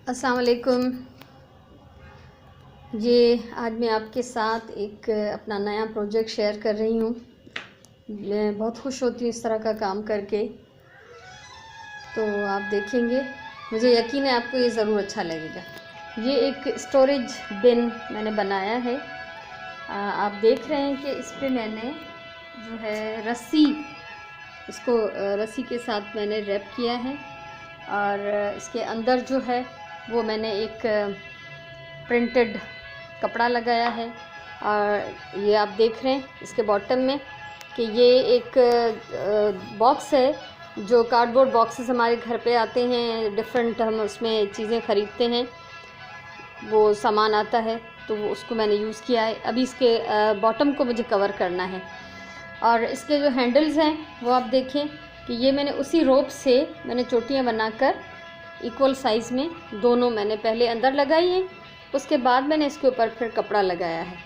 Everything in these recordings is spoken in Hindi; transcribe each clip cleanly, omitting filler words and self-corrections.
अस्सलाम वालेकुम। ये आज मैं आपके साथ एक अपना नया प्रोजेक्ट शेयर कर रही हूँ। मैं बहुत खुश होती हूँ इस तरह का काम करके। तो आप देखेंगे, मुझे यकीन है आपको ये ज़रूर अच्छा लगेगा। ये एक स्टोरेज बिन मैंने बनाया है। आप देख रहे हैं कि इस पे मैंने जो है इसको रस्सी के साथ मैंने रैप किया है और इसके अंदर जो है वो मैंने एक प्रिंटेड कपड़ा लगाया है। और ये आप देख रहे हैं इसके बॉटम में कि ये एक बॉक्स है, जो कार्डबोर्ड बॉक्सेस हमारे घर पे आते हैं, डिफरेंट हम उसमें चीज़ें ख़रीदते हैं, वो सामान आता है, तो वो उसको मैंने यूज़ किया है। अभी इसके बॉटम को मुझे कवर करना है। और इसके जो हैंडल्स हैं वो आप देखें कि ये मैंने उसी रोप से मैंने चोटियाँ बनाकर इक्वल साइज़ में दोनों मैंने पहले अंदर लगाई हैं, उसके बाद मैंने इसके ऊपर फिर कपड़ा लगाया है।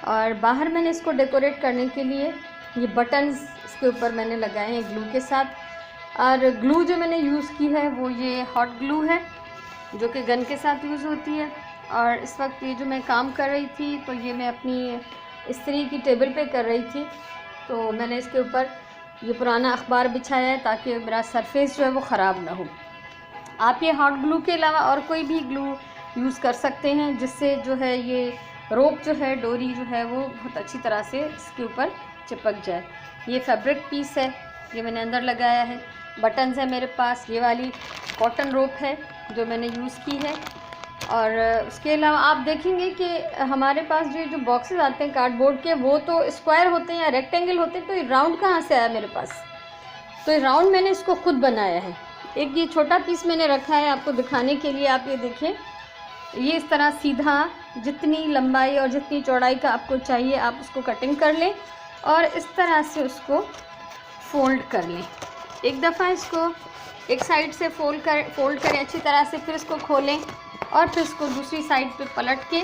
और बाहर मैंने इसको डेकोरेट करने के लिए ये बटन्स इसके ऊपर मैंने लगाए हैं ग्लू के साथ। और ग्लू जो मैंने यूज़ की है वो ये हॉट ग्लू है, जो कि गन के साथ यूज़ होती है। और इस वक्त ये जो मैं काम कर रही थी तो ये मैं अपनी इस्त्री की टेबल पे कर रही थी, तो मैंने इसके ऊपर ये पुराना अखबार बिछाया है ताकि मेरा सरफेस जो है वो ख़राब ना हो। आप ये हॉट ग्लू के अलावा और कोई भी ग्लू यूज़ कर सकते हैं, जिससे जो है ये रोप जो है, डोरी जो है वो बहुत अच्छी तरह से इसके ऊपर चिपक जाए। ये फैब्रिक पीस है, ये मैंने अंदर लगाया है। बटन्स है मेरे पास, ये वाली कॉटन रोप है जो मैंने यूज़ की है। और उसके अलावा आप देखेंगे कि हमारे पास जो बॉक्सेस आते हैं कार्डबोर्ड के, वो तो स्क्वायर होते हैं या रेक्टेंगल होते हैं, तो ये राउंड कहाँ से आया मेरे पास? तो ये राउंड मैंने इसको खुद बनाया है। एक ये छोटा पीस मैंने रखा है आपको दिखाने के लिए। आप ये देखें, ये इस तरह सीधा, जितनी लंबाई और जितनी चौड़ाई का आपको चाहिए आप उसको कटिंग कर लें और इस तरह से उसको फोल्ड कर लें। एक दफ़ा इसको एक साइड से फोल्ड करें अच्छी तरह से, फिर इसको खोलें और फिर इसको दूसरी साइड पे पलट के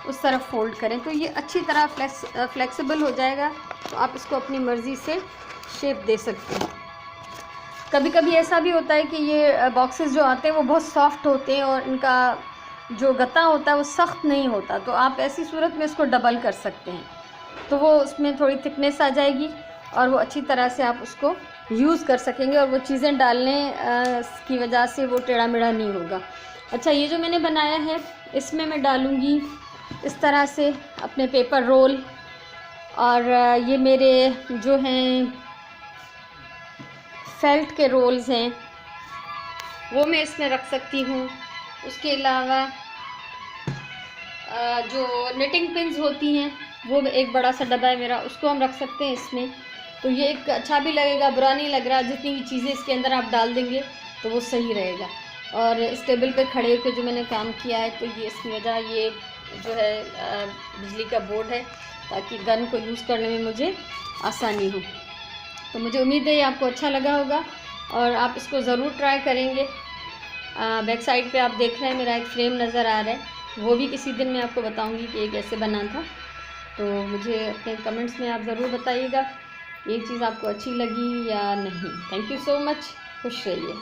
उस तरफ फोल्ड करें, तो ये अच्छी तरह फ्लेक्सिबल हो जाएगा। तो आप इसको अपनी मर्ज़ी से शेप दे सकते हैं। कभी कभी ऐसा भी होता है कि ये बॉक्सेस जो आते हैं वो बहुत सॉफ्ट होते हैं और इनका जो गत्ता होता है वो सख्त नहीं होता, तो आप ऐसी सूरत में इसको डबल कर सकते हैं, तो वो उसमें थोड़ी थिकनेस आ जाएगी और वो अच्छी तरह से आप उसको यूज़ कर सकेंगे और वो चीज़ें डालने की वजह से वो टेढ़ा मेढ़ा नहीं होगा। अच्छा, ये जो मैंने बनाया है इसमें मैं डालूँगी इस तरह से अपने पेपर रोल, और ये मेरे जो हैं फेल्ट के रोल्स हैं वो मैं इसमें रख सकती हूँ। उसके अलावा जो निटिंग पिन्स होती हैं वो एक बड़ा सा डब्बा है मेरा, उसको हम रख सकते हैं इसमें, तो ये एक अच्छा भी लगेगा, बुरा नहीं लग रहा। जितनी भी चीज़ें इसके अंदर आप डाल देंगे तो वो सही रहेगा। और इस टेबल पे खड़े होकर जो मैंने काम किया है, तो ये इसकी वजह ये जो है बिजली का बोर्ड है, ताकि गन को यूज़ करने में मुझे आसानी हो। तो मुझे उम्मीद है ये आपको अच्छा लगा होगा और आप इसको ज़रूर ट्राई करेंगे। बैक साइड पे आप देख रहे हैं मेरा एक फ्रेम नज़र आ रहा है, वो भी किसी दिन मैं आपको बताऊंगी कि ये कैसे बना था। तो मुझे अपने कमेंट्स में आप ज़रूर बताइएगा ये चीज़ आपको अच्छी लगी या नहीं। थैंक यू सो मच, खुश रहिए।